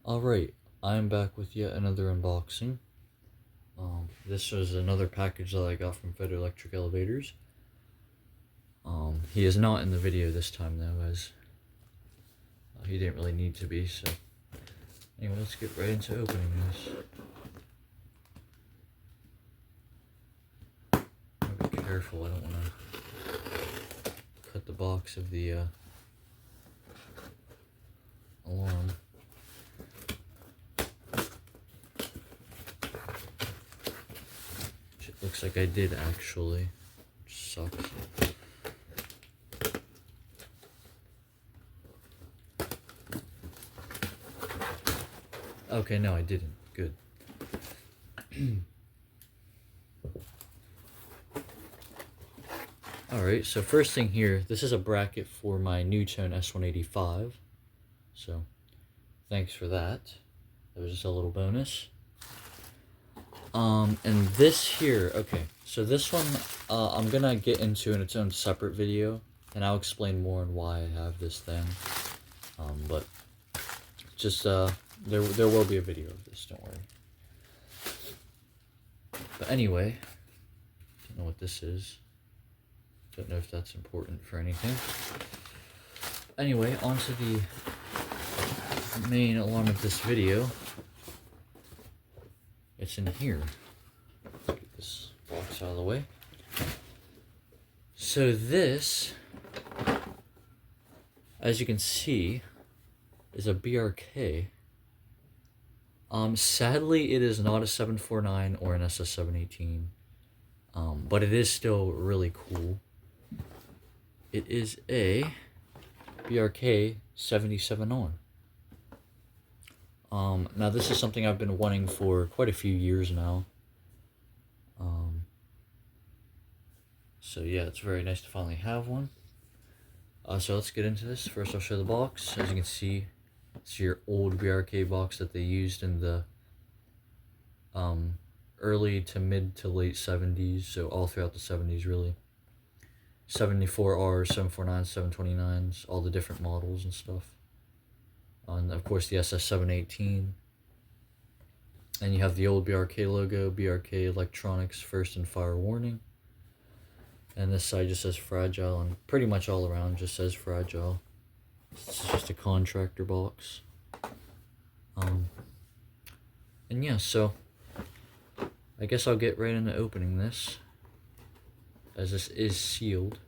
Alright, I'm back with yet another unboxing. This was another package that I got from Federal Electric Elevators. He is not in the video this time though, as he didn't really need to be, so anyway, let's get right into opening this. I'll be careful, I don't want to cut the box of the alarm. It looks like I did actually, which sucks. Okay, no, I didn't. Good. Alright, so first thing here, this is a bracket for my Newtone S185. So, thanks for that. That was just a little bonus. And this here, okay, so this one, I'm gonna get into in its own separate video, and I'll explain more on why I have this thing. But just, there will be a video of this, don't worry. But anyway, don't know what this is. Don't know if that's important for anything. Anyway, on to the main alarm of this video. It's in here. Get this box out of the way. So this, as you can see, is a BRK. Sadly, it is not a 749 or an SS718, but it is still really cool. It is a BRK 77R. Now this is something I've been wanting for quite a few years now. So yeah, it's very nice to finally have one. So let's get into this. First I'll show the box. As you can see, it's your old BRK box that they used in the early to mid to late 70s, so all throughout the 70s really. 74Rs, 749s, 729s, all the different models and stuff. And of course the SS718. And you have the old BRK logo, BRK Electronics First and Fire Warning. And this side just says fragile, and pretty much all around just says fragile. It's just a contractor box. And yeah, so I guess I'll get right into opening this, as this is sealed.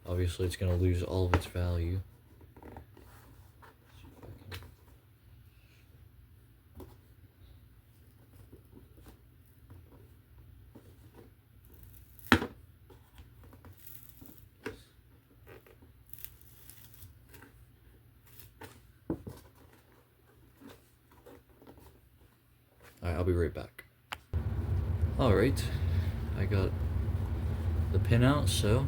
Obviously it's going to lose all of its value. Alright, I'll be right back. Alright, I got the pin out, so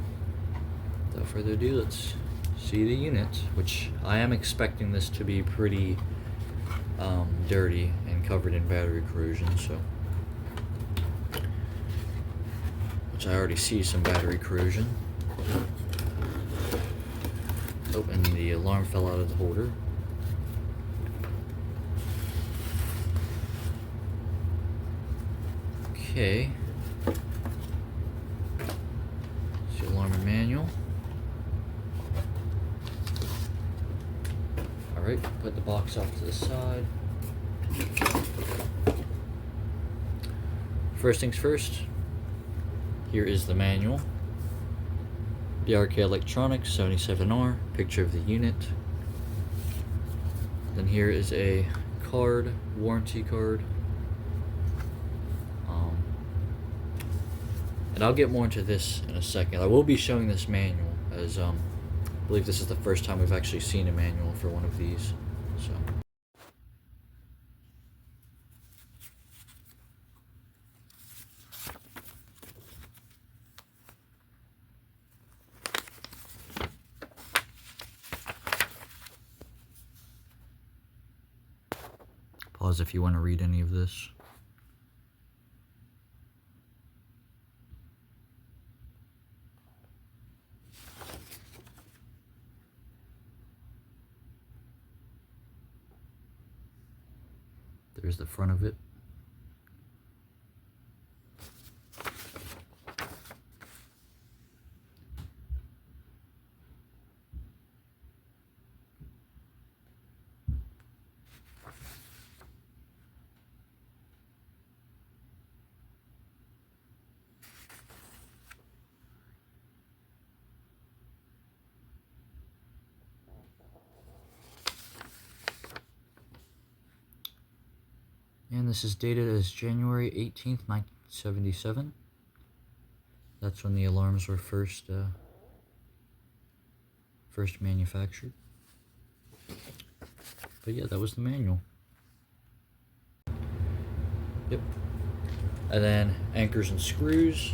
without further ado, let's see the unit, which I am expecting this to be pretty dirty and covered in battery corrosion, so which I already see some battery corrosion. Oh, and the alarm fell out of the holder. Okay. It's the alarm manual. Alright, put the box off to the side. First things first, here is the manual. BRK Electronics 77R, picture of the unit. Then here is a card, warranty card. And I'll get more into this in a second. I will be showing this manual, as I believe this is the first time we've actually seen a manual for one of these. So. Pause if you want to read any of this. There's the front of it. And this is dated as January 18th, 1977. That's when the alarms were first manufactured. But yeah, that was the manual. Yep. And then anchors and screws.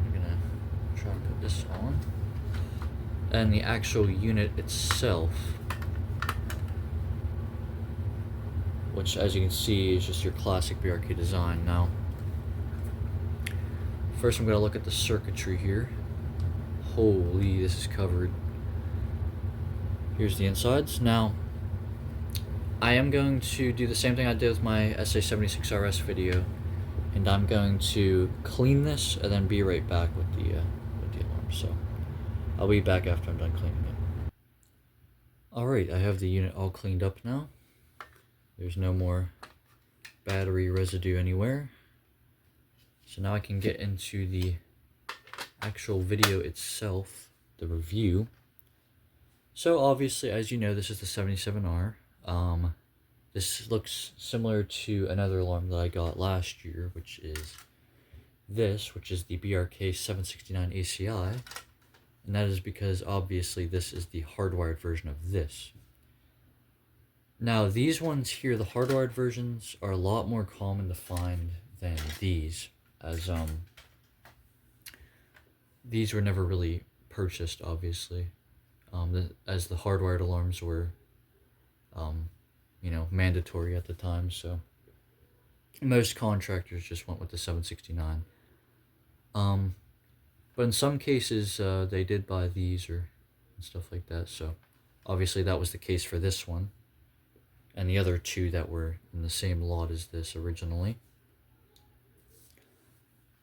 I'm gonna try to put this on. And the actual unit itself, which as you can see is just your classic BRK design. Now, first I'm going to look at the circuitry here. Holy, this is covered. Here's the insides. Now, I am going to do the same thing I did with my SA76RS video, and I'm going to clean this and then be right back with the alarm. So, I'll be back after I'm done cleaning it. Alright, I have the unit all cleaned up now. There's no more battery residue anywhere. So now I can get into the actual video itself, the review. So obviously, as you know, this is the 77R. This looks similar to another alarm that I got last year, which is this, which is the BRK 769 ACI. And that is because obviously this is the hardwired version of this. Now, these ones here, the hardwired versions, are a lot more common to find than these, as these were never really purchased, obviously, as the hardwired alarms were, you know, mandatory at the time, so most contractors just went with the 769. But in some cases, they did buy these and stuff like that, so obviously that was the case for this one. And the other two that were in the same lot as this originally.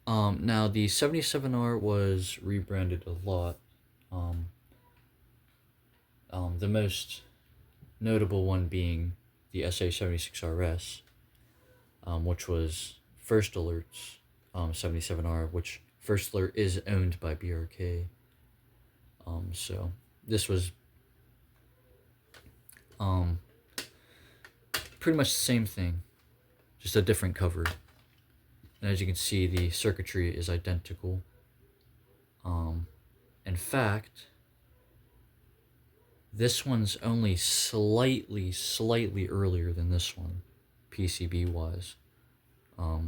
Now the 77R was rebranded a lot. The most notable one being the SA76RS, which was First Alert's 77R, which First Alert is owned by BRK. So this was pretty much the same thing, just a different cover. And as you can see, the circuitry is identical. In fact, this one's only slightly earlier than this one, PCB-wise. But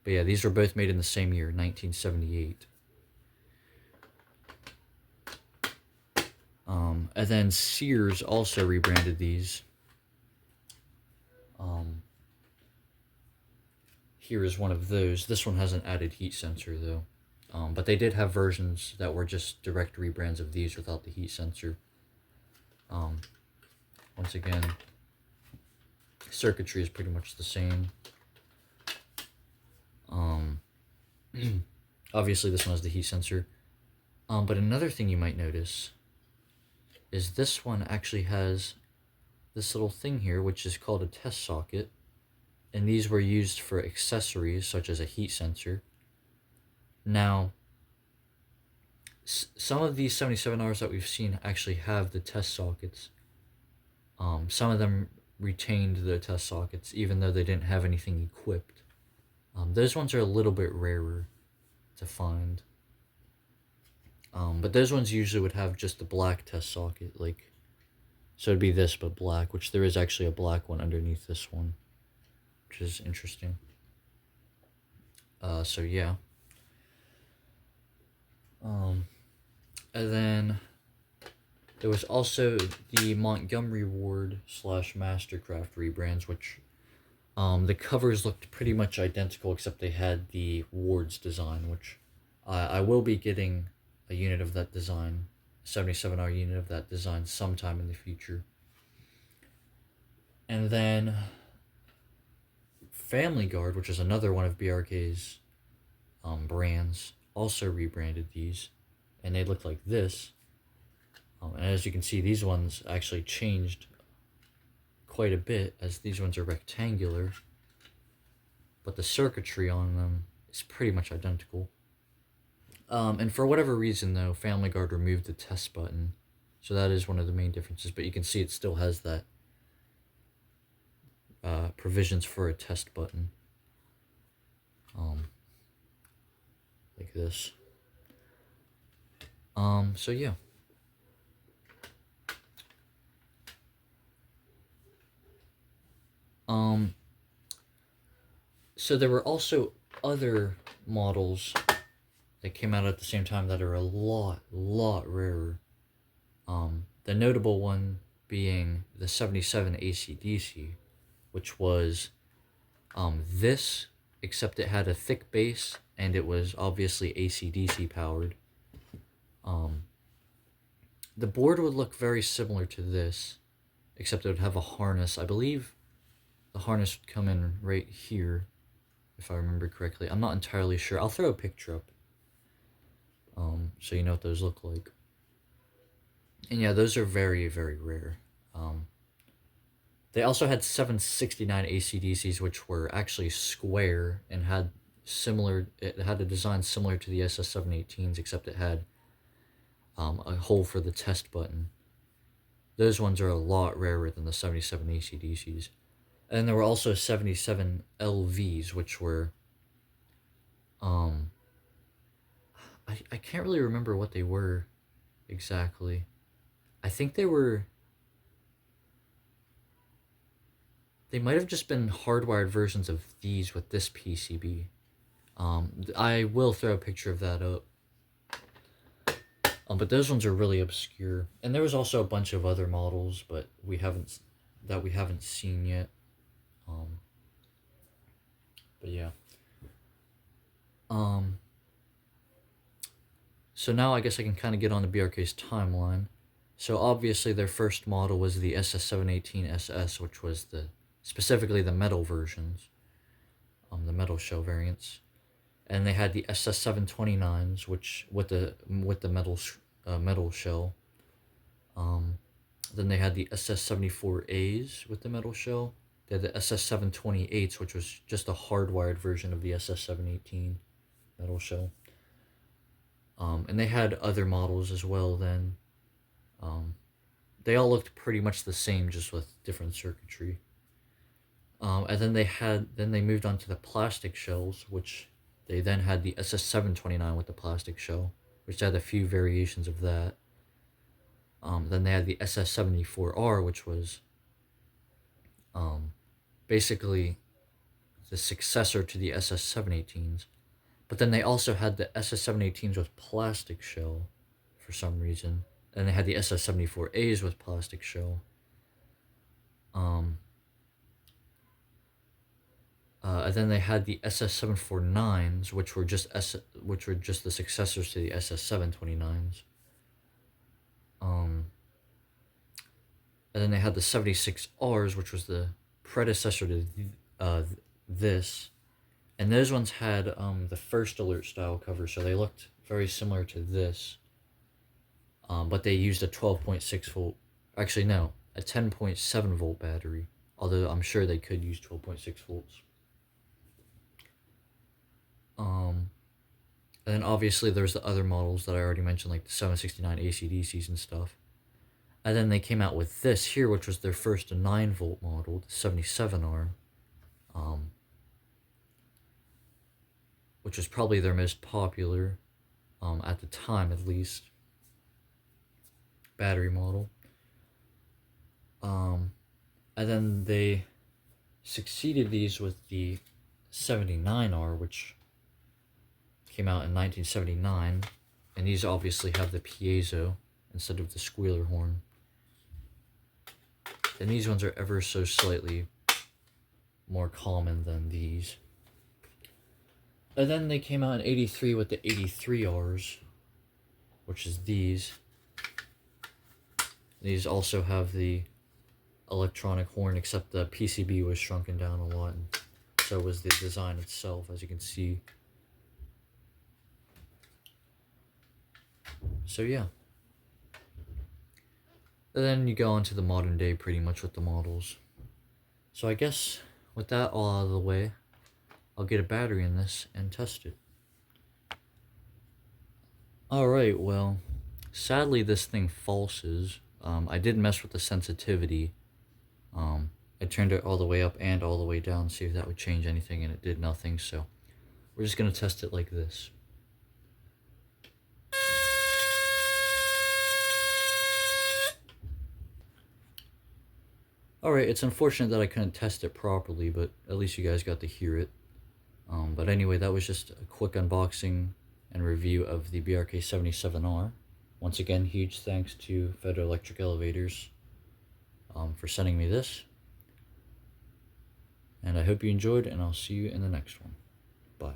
yeah, these were both made in the same year, 1978. And then Sears also rebranded these. Here is one of those. This one has an added heat sensor though. But they did have versions that were just direct rebrands of these without the heat sensor. Once again, circuitry is pretty much the same. Obviously this one has the heat sensor. But another thing you might notice is this one actually has this little thing here, which is called a test socket. And these were used for accessories such as a heat sensor. Now, some of these 77Rs that we've seen actually have the test sockets. Some of them retained the test sockets even though they didn't have anything equipped. Those ones are a little bit rarer to find. But those ones usually would have just the black test socket, like, so it'd be this but black, which there is actually a black one underneath this one, which is interesting. So yeah. And then there was also the Montgomery Ward / Mastercraft rebrands, which the covers looked pretty much identical except they had the Ward's design, which I will be getting a unit of that design 77R unit of that design sometime in the future. And then Family Guard, which is another one of BRK's brands, also rebranded these, and they look like this. And as you can see, these ones actually changed quite a bit, as these ones are rectangular, but the circuitry on them is pretty much identical. And for whatever reason, though, Family Guard removed the test button, so that is one of the main differences, but you can see it still has that provisions for a test button, like this. So yeah. So there were also other models that came out at the same time that are a lot rarer. The notable one being the 77 AC/DC, which was this, except it had a thick base and it was obviously AC/DC powered. The board would look very similar to this, except it would have a harness. I believe the harness would come in right here, if I remember correctly. I'm not entirely sure. I'll throw a picture up, so you know what those look like. And yeah, those are very rare. They also had 769 AC/DCs, which were actually square and had it had a design similar to the SS718s, except it had a hole for the test button. Those ones are a lot rarer than the 77 AC/DCs. And there were also 77 LVs, which were, I can't really remember what they were exactly. I think they might have just been hardwired versions of these with this PCB. I will throw a picture of that up. But those ones are really obscure. And there was also a bunch of other models, but we haven't seen yet. But yeah. So now I guess I can kind of get on to BRK's timeline. So obviously their first model was the SS718SS, which was specifically the metal versions, the metal shell variants, and they had the SS729s, which with the metal shell. Then they had the SS74As with the metal shell. They had the SS728s, which was just a hardwired version of the SS718 metal shell. And they had other models as well then. They all looked pretty much the same, just with different circuitry. And then they moved on to the plastic shells, which they then had the SS729 with the plastic shell, which had a few variations of that. Then they had the SS74R, which was basically the successor to the SS718s. But then they also had the SS718s with plastic shell for some reason. And they had the SS74As with plastic shell. And then they had the SS749s, which were just the successors to the SS729s. And then they had the 76Rs, which was the predecessor to this. And those ones had the first alert style cover, so they looked very similar to this. But they used a 12.6 volt, actually no, a 10.7 volt battery, although I'm sure they could use 12.6 volts. And then obviously there's the other models that I already mentioned, like the 769 AC/DCs and stuff. And then they came out with this here, which was their first 9 volt model, the 77R, which was probably their most popular, at the time at least, battery model. And then they succeeded these with the 79R, which came out in 1979, and these obviously have the piezo instead of the squealer horn. And these ones are ever so slightly more common than these. And then they came out in 83 with the 83Rs, which is these. These also have the electronic horn, except the PCB was shrunken down a lot, and so was the design itself, as you can see. So yeah. And then you go on to the modern day pretty much with the models. So I guess with that all out of the way, I'll get a battery in this and test it. Alright, well, sadly this thing falses. I did mess with the sensitivity. I turned it all the way up and all the way down to see if that would change anything, and it did nothing, so we're just going to test it like this. Alright, it's unfortunate that I couldn't test it properly, but at least you guys got to hear it. But anyway, that was just a quick unboxing and review of the BRK 77R. Once again, huge thanks to Federal Electric Elevators for sending me this. And I hope you enjoyed, and I'll see you in the next one. Bye.